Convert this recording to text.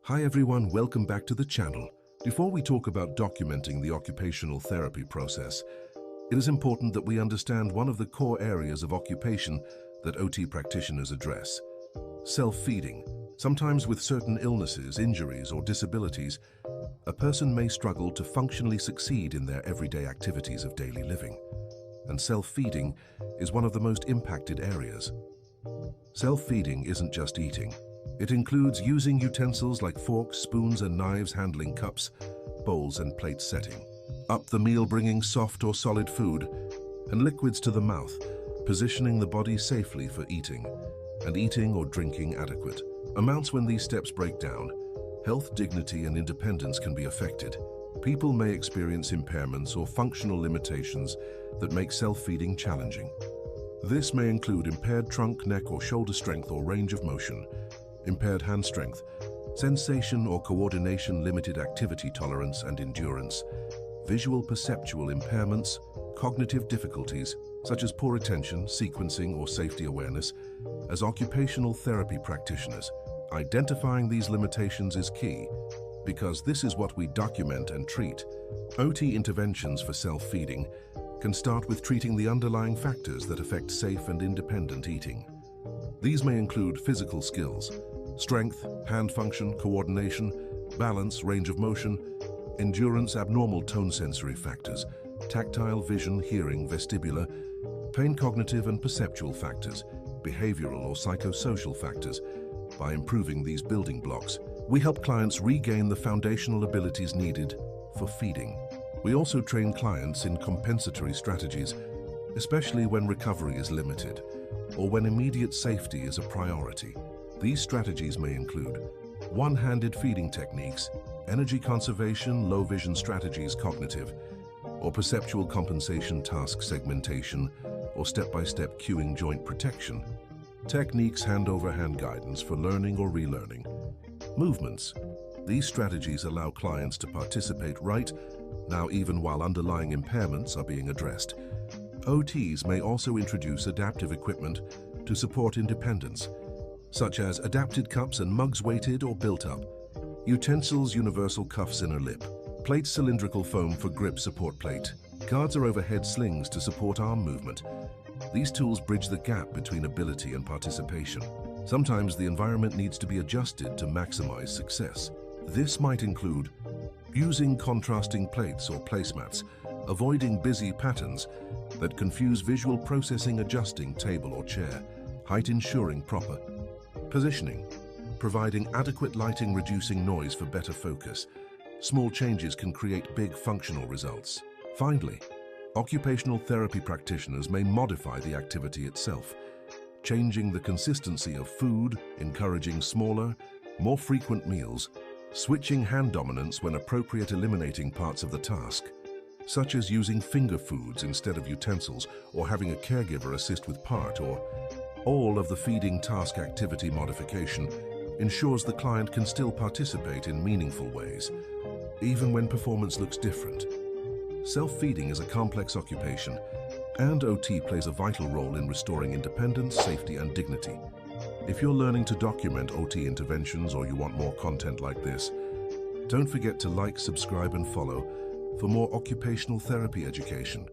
Hi everyone, welcome back to the channel. Before we talk about documenting the occupational therapy process, it is important that we understand one of the core areas of occupation that OT practitioners address: self-feeding. Sometimes with certain illnesses, injuries, or disabilities, a person may struggle to functionally succeed in their everyday activities of daily living. And self-feeding is one of the most impacted areas. Self-feeding isn't just eating. It includes using utensils like forks, spoons, and knives, handling cups, bowls, and plate setting up the meal, bringing soft or solid food and liquids to the mouth, positioning the body safely for eating, and eating or drinking adequate amounts. When these steps break down, health, dignity, and independence can be affected. People may experience impairments or functional limitations that make self-feeding challenging. This may include impaired trunk, neck, or shoulder strength or range of motion, impaired hand strength, sensation or coordination, limited activity tolerance and endurance, visual perceptual impairments, cognitive difficulties such as poor attention, sequencing, or safety awareness. As occupational therapy practitioners, identifying these limitations is key because this is what we document and treat. OT interventions for self-feeding can start with treating the underlying factors that affect safe and independent eating. These may include physical skills, strength, hand function, coordination, balance, range of motion, endurance, abnormal tone sensory factors, tactile, vision, hearing, vestibular, pain, cognitive and perceptual factors, behavioral or psychosocial factors. By improving these building blocks, we help clients regain the foundational abilities needed for feeding. We also train clients in compensatory strategies, especially when recovery is limited or when immediate safety is a priority. These strategies may include one-handed feeding techniques, energy conservation, low vision strategies, cognitive or perceptual compensation, task segmentation, or step-by-step cueing, joint protection techniques, hand-over-hand guidance for learning or relearning. Movements. These strategies allow clients to participate right now even while underlying impairments are being addressed. OTs may also introduce adaptive equipment to support independence, such as adapted cups and mugs, weighted or built up, utensils, universal cuffs, inner lip, plate, cylindrical foam for grip, support plate, guards or overhead slings to support arm movement. These tools bridge the gap between ability and participation. Sometimes the environment needs to be adjusted to maximize success. This might include using contrasting plates or placemats, avoiding busy patterns that confuse visual processing, adjusting table or chair, height ensuring proper positioning, providing adequate lighting, reducing noise for better focus. Small changes can create big functional results. Finally, occupational therapy practitioners may modify the activity itself, changing the consistency of food, encouraging smaller, more frequent meals, switching hand dominance when appropriate, eliminating parts of the task, such as using finger foods instead of utensils or having a caregiver assist with part or all of the feeding task. Activity modification ensures the client can still participate in meaningful ways, even when performance looks different. Self-feeding is a complex occupation, and OT plays a vital role in restoring independence, safety, and dignity. If you're learning to document OT interventions or you want more content like this, don't forget to like, subscribe, and follow for more occupational therapy education.